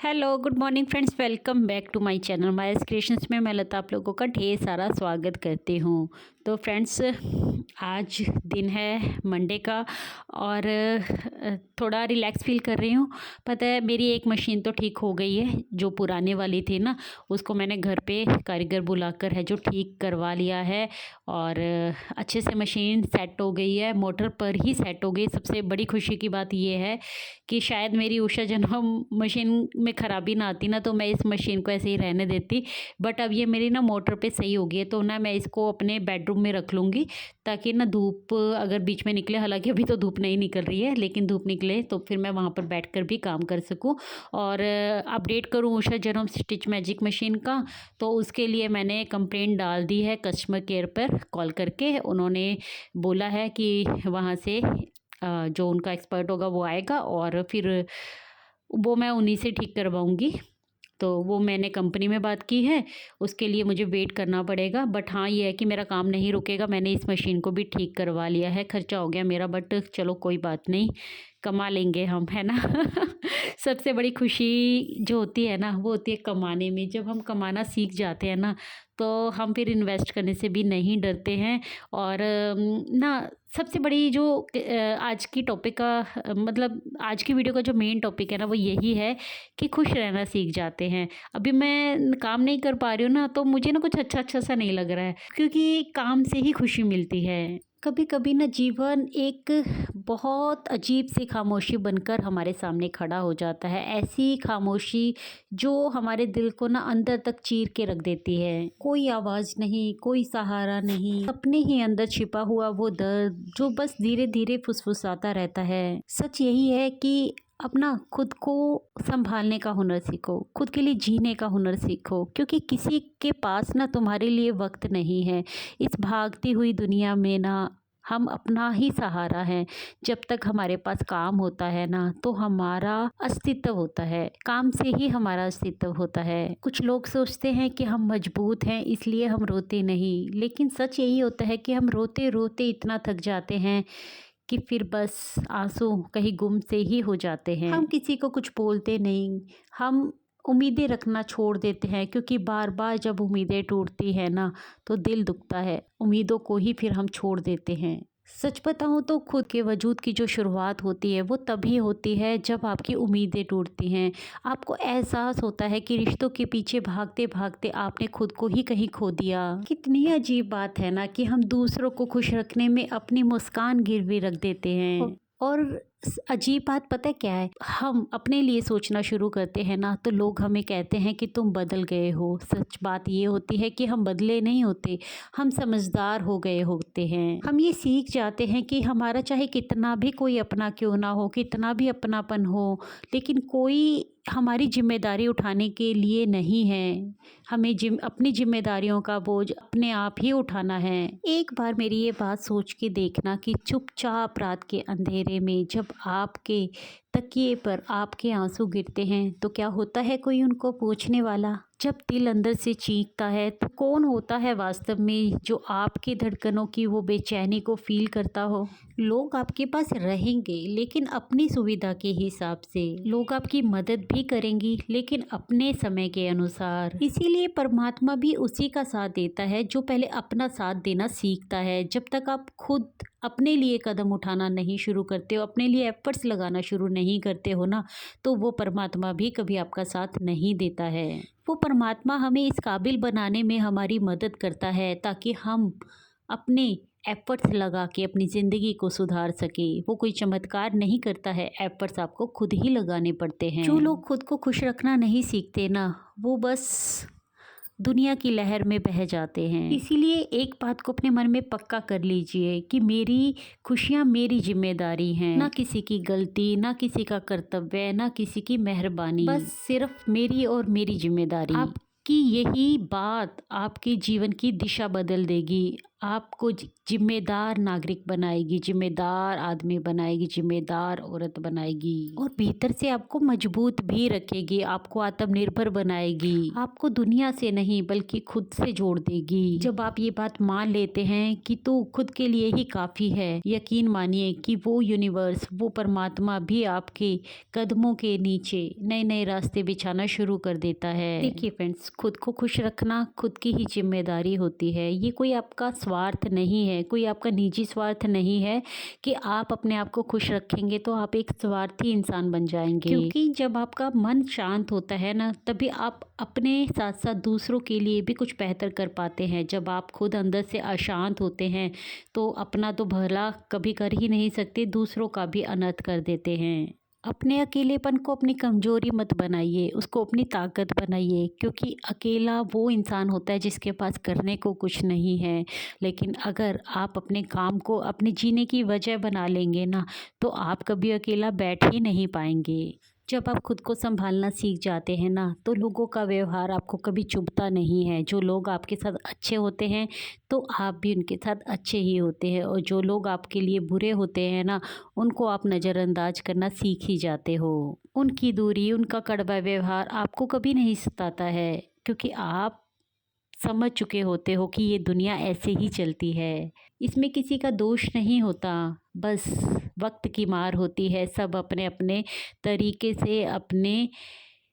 Hello good morning friends, welcome back to my channel Mayas creations में मैं लता आप लोगों का ढेर सारा स्वागत करती हूँ। तो फ्रेंड्स, आज दिन है मंडे का और थोड़ा रिलैक्स फील कर रही हूँ। पता है, मेरी एक मशीन तो ठीक हो गई है, जो पुराने वाली थी ना, उसको मैंने घर पे कारीगर बुलाकर है जो ठीक करवा लिया है और अच्छे से मशीन सेट हो गई है, मोटर पर ही सेट हो गई। सबसे बड़ी खुशी की बात ये है कि शायद मेरी उषा जन्म मशीन में ख़राबी ना आती ना, तो मैं इस मशीन को ऐसे ही रहने देती। बट अब ये मेरी ना मोटर पे सही हो गई है, तो ना मैं इसको अपने बेडरूम में रख लूँगी, ताकि ना धूप अगर बीच में निकले, हालांकि अभी तो धूप नहीं निकल रही है, लेकिन धूप निकले तो फिर मैं वहाँ पर बैठ कर भी काम कर सकूँ और अपडेट करूँ उषा जन्म स्टिच मैजिक मशीन का। तो उसके लिए मैंने कंप्लेंट डाल दी है कस्टमर केयर पर कॉल करके। उन्होंने बोला है कि वहाँ से जो उनका एक्सपर्ट होगा वो आएगा और फिर वो मैं उन्हीं से ठीक करवाऊँगी। तो वो मैंने कंपनी में बात की है, उसके लिए मुझे वेट करना पड़ेगा। बट हाँ, ये है कि मेरा काम नहीं रुकेगा। मैंने इस मशीन को भी ठीक करवा लिया है, खर्चा हो गया मेरा, बट चलो कोई बात नहीं, कमा लेंगे हम, है ना। सबसे बड़ी खुशी जो होती है ना, वो होती है कमाने में। जब हम कमाना सीख जाते हैं ना, तो हम फिर इन्वेस्ट करने से भी नहीं डरते हैं। और ना, सबसे बड़ी जो आज की टॉपिक का मतलब आज की वीडियो का जो मेन टॉपिक है ना, वो यही है कि खुश रहना सीख जाते हैं। अभी मैं काम नहीं कर पा रही हूँ ना, तो मुझे ना कुछ अच्छा अच्छा सा नहीं लग रहा है, क्योंकि काम से ही खुशी मिलती है। कभी कभी ना जीवन एक बहुत अजीब सी खामोशी बनकर हमारे सामने खड़ा हो जाता है। ऐसी खामोशी जो हमारे दिल को ना अंदर तक चीर के रख देती है। कोई आवाज़ नहीं, कोई सहारा नहीं, अपने ही अंदर छिपा हुआ वो दर्द जो बस धीरे धीरे फुसफुसाता रहता है। सच यही है कि अपना खुद को संभालने का हुनर सीखो, खुद के लिए जीने का हुनर सीखो, क्योंकि किसी के पास ना तुम्हारे लिए वक्त नहीं है। इस भागती हुई दुनिया में ना हम अपना ही सहारा है। जब तक हमारे पास काम होता है ना, तो हमारा अस्तित्व होता है, काम से ही हमारा अस्तित्व होता है। कुछ लोग सोचते हैं कि हम मजबूत हैं इसलिए हम रोते नहीं, लेकिन सच यही होता है कि हम रोते रोते इतना थक जाते हैं कि फिर बस आंसू कहीं गुम से ही हो जाते हैं। हम किसी को कुछ बोलते नहीं, हम उम्मीदें रखना छोड़ देते हैं, क्योंकि बार बार जब उम्मीदें टूटती है ना, तो दिल दुखता है। उम्मीदों को ही फिर हम छोड़ देते हैं। सच बताऊं तो खुद के वजूद की जो शुरुआत होती है वो तभी होती है जब आपकी उम्मीदें टूटती हैं। आपको एहसास होता है कि रिश्तों के पीछे भागते भागते आपने खुद को ही कहीं खो दिया। कितनी अजीब बात है ना कि हम दूसरों को खुश रखने में अपनी मुस्कान गिरवी रख देते हैं। और अजीब बात पता है क्या है, हम अपने लिए सोचना शुरू करते हैं ना, तो लोग हमें कहते हैं कि तुम बदल गए हो। सच बात ये होती है कि हम बदले नहीं होते, हम समझदार हो गए होते हैं। हम ये सीख जाते हैं कि हमारा चाहे कितना भी कोई अपना क्यों ना हो, कितना भी अपनापन हो, लेकिन कोई हमारी जिम्मेदारी उठाने के लिए नहीं है। हमें अपनी जिम्मेदारियों का बोझ अपने आप ही उठाना है। एक बार मेरी ये बात सोच के देखना कि चुपचाप रात के अंधेरे में जब आपके तकिए पर आपके आंसू गिरते हैं, तो क्या होता है कोई उनको पूछने वाला? जब दिल अंदर से चीखता है, तो कौन होता है वास्तव में जो आपकी धड़कनों की वो बेचैनी को फील करता हो? लोग आपके पास रहेंगे, लेकिन अपनी सुविधा के हिसाब से। लोग आपकी मदद भी करेंगी, लेकिन अपने समय के अनुसार। इसीलिए परमात्मा भी उसी का साथ देता है जो पहले अपना साथ देना सीखता है। जब तक आप खुद अपने लिए कदम उठाना नहीं शुरू करते हो, अपने लिए एफर्ट्स लगाना शुरू नहीं करते हो ना, तो वो परमात्मा भी कभी आपका साथ नहीं देता है। वो परमात्मा हमें इस काबिल बनाने में हमारी मदद करता है, ताकि हम अपने एफर्ट्स लगा के अपनी ज़िंदगी को सुधार सके। वो कोई चमत्कार नहीं करता है, एफर्ट्स आपको खुद ही लगाने पड़ते हैं। जो लोग खुद को खुश रखना नहीं सीखते ना, वो बस दुनिया की लहर में बह जाते हैं। इसीलिए एक बात को अपने मन में पक्का कर लीजिए कि मेरी खुशियाँ मेरी जिम्मेदारी हैं, ना किसी की गलती, ना किसी का कर्तव्य, ना किसी की मेहरबानी, बस सिर्फ मेरी और मेरी जिम्मेदारी। आपकी यही बात आपके जीवन की दिशा बदल देगी। आपको जिम्मेदार नागरिक बनाएगी, जिम्मेदार आदमी बनाएगी, जिम्मेदार औरत बनाएगी और भीतर से आपको मजबूत भी रखेगी, आपको आत्मनिर्भर बनाएगी, आपको दुनिया से नहीं बल्कि खुद से जोड़ देगी। जब आप ये बात मान लेते हैं कि तू खुद के लिए ही काफ़ी है, यकीन मानिए कि वो यूनिवर्स, वो परमात्मा भी आपके कदमों के नीचे नए नए रास्ते बिछाना शुरू कर देता है। देखिए फ्रेंड्स, खुद को खुश रखना खुद की ही जिम्मेदारी होती है। ये कोई आपका स्वार्थ नहीं है, कोई आपका निजी स्वार्थ नहीं है कि आप अपने आप को खुश रखेंगे तो आप एक स्वार्थी इंसान बन जाएंगे। क्योंकि जब आपका मन शांत होता है ना, तभी आप अपने साथ साथ दूसरों के लिए भी कुछ बेहतर कर पाते हैं। जब आप खुद अंदर से अशांत होते हैं तो अपना तो भला कभी कर ही नहीं सकते, दूसरों का भी अनर्थ कर देते हैं। अपने अकेलेपन को अपनी कमजोरी मत बनाइए, उसको अपनी ताकत बनाइए। क्योंकि अकेला वो इंसान होता है जिसके पास करने को कुछ नहीं है। लेकिन अगर आप अपने काम को अपने जीने की वजह बना लेंगे ना, तो आप कभी अकेला बैठ ही नहीं पाएंगे। जब आप खुद को संभालना सीख जाते हैं ना, तो लोगों का व्यवहार आपको कभी चुभता नहीं है। जो लोग आपके साथ अच्छे होते हैं तो आप भी उनके साथ अच्छे ही होते हैं, और जो लोग आपके लिए बुरे होते हैं ना, उनको आप नज़रअंदाज करना सीख ही जाते हो। उनकी दूरी, उनका कड़वा व्यवहार आपको कभी नहीं सताता है, क्योंकि आप समझ चुके होते हो कि ये दुनिया ऐसे ही चलती है। इसमें किसी का दोष नहीं होता, बस वक्त की मार होती है। सब अपने अपने तरीके से अपने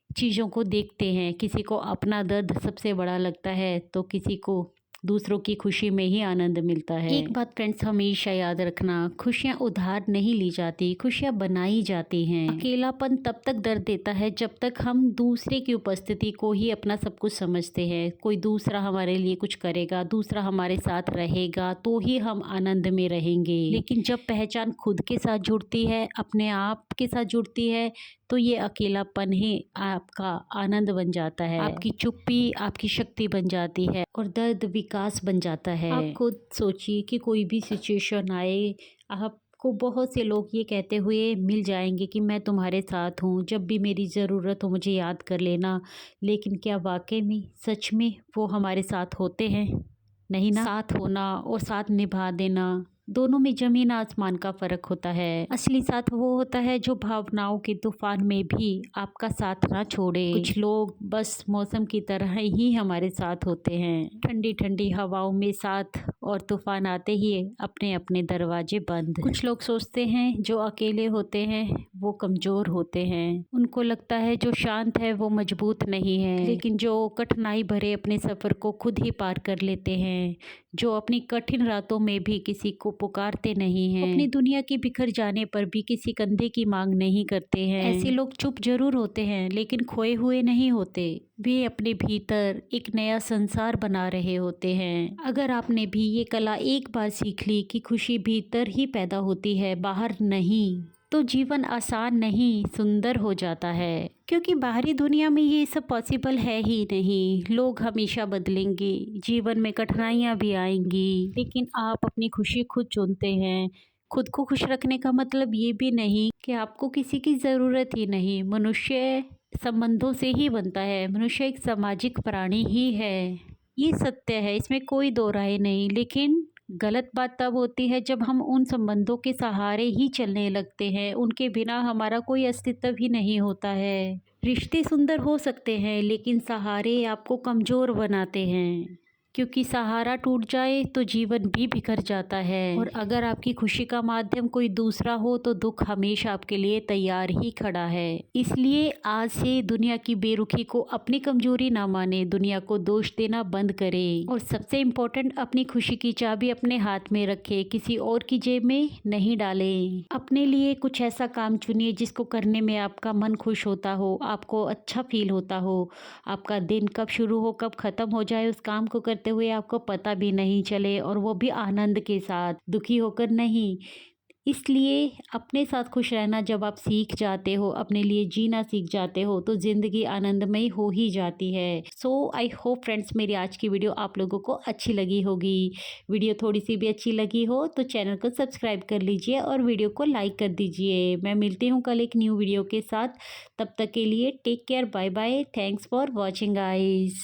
चीज़ों को देखते हैं। किसी को अपना दर्द सबसे बड़ा लगता है, तो किसी को दूसरों की खुशी में ही आनंद मिलता है। एक बात फ्रेंड्स हमेशा याद रखना, खुशियाँ उधार नहीं ली जाती, खुशियाँ बनाई जाती हैं। अकेलापन तब तक दर्द देता है जब तक हम दूसरे की उपस्थिति को ही अपना सब कुछ समझते हैं। कोई दूसरा हमारे लिए कुछ करेगा, दूसरा हमारे साथ रहेगा, तो ही हम आनंद में रहेंगे। लेकिन जब पहचान खुद के साथ जुड़ती है, अपने आप के साथ जुड़ती है, तो ये अकेलापन ही आपका आनंद बन जाता है, आपकी चुप्पी आपकी शक्ति बन जाती है, और दर्द विकास बन जाता है। आप खुद सोचिए कि कोई भी सिचुएशन आए, आपको बहुत से लोग ये कहते हुए मिल जाएंगे कि मैं तुम्हारे साथ हूँ, जब भी मेरी ज़रूरत हो मुझे याद कर लेना। लेकिन क्या वाकई में सच में वो हमारे साथ होते हैं? नहीं ना। साथ होना और साथ निभा देना, दोनों में ज़मीन आसमान का फ़र्क होता है। असली साथ वो होता है जो भावनाओं के तूफान में भी आपका साथ ना छोड़े। कुछ लोग बस मौसम की तरह ही हमारे साथ होते हैं, ठंडी ठंडी हवाओं में साथ, और तूफान आते ही अपने अपने दरवाजे बंद। कुछ लोग सोचते हैं जो अकेले होते हैं वो कमज़ोर होते हैं, उनको लगता है जो शांत है वो मजबूत नहीं है। लेकिन जो कठिनाई भरे अपने सफ़र को खुद ही पार कर लेते हैं, जो अपनी कठिन रातों में भी किसी को पुकारते नहीं हैं, अपनी दुनिया के बिखर जाने पर भी किसी कंधे की मांग नहीं करते हैं, ऐसे लोग चुप जरूर होते हैं लेकिन खोए हुए नहीं होते। वे अपने भीतर एक नया संसार बना रहे होते हैं। अगर आपने भी ये कला एक बार सीख ली कि खुशी भीतर ही पैदा होती है, बाहर नहीं, तो जीवन आसान नहीं सुंदर हो जाता है। क्योंकि बाहरी दुनिया में ये सब पॉसिबल है ही नहीं। लोग हमेशा बदलेंगे, जीवन में कठिनाइयाँ भी आएंगी, लेकिन आप अपनी खुशी खुद चुनते हैं। खुद को खुश रखने का मतलब ये भी नहीं कि आपको किसी की ज़रूरत ही नहीं। मनुष्य संबंधों से ही बनता है, मनुष्य एक सामाजिक प्राणी ही है, ये सत्य है, इसमें कोई दो राय नहीं। लेकिन गलत बात तब होती है जब हम उन संबंधों के सहारे ही चलने लगते हैं, उनके बिना हमारा कोई अस्तित्व ही नहीं होता है। रिश्ते सुंदर हो सकते हैं लेकिन सहारे आपको कमज़ोर बनाते हैं, क्योंकि सहारा टूट जाए तो जीवन भी बिखर जाता है। और अगर आपकी खुशी का माध्यम कोई दूसरा हो तो दुख हमेशा आपके लिए तैयार ही खड़ा है। इसलिए आज से दुनिया की बेरुखी को अपनी कमजोरी ना माने, दुनिया को दोष देना बंद करें, और सबसे इम्पोर्टेंट अपनी खुशी की चाबी अपने हाथ में रखें, किसी और की जेब में नहीं डालें। अपने लिए कुछ ऐसा काम चुनिए जिसको करने में आपका मन खुश होता हो, आपको अच्छा फील होता हो। आपका दिन कब शुरू हो कब ख़त्म हो जाए उस काम को करते हुए आपको पता भी नहीं चले, और वो भी आनंद के साथ, दुखी होकर नहीं। इसलिए अपने साथ खुश रहना जब आप सीख जाते हो, अपने लिए जीना सीख जाते हो, तो ज़िंदगी आनंदमयी हो ही जाती है। सो आई होप फ्रेंड्स मेरी आज की वीडियो आप लोगों को अच्छी लगी होगी। वीडियो थोड़ी सी भी अच्छी लगी हो तो चैनल को सब्सक्राइब कर लीजिए और वीडियो को लाइक कर दीजिए। मैं मिलती हूँ कल एक न्यू वीडियो के साथ, तब तक के लिए take care, bye bye, thanks for watching guys.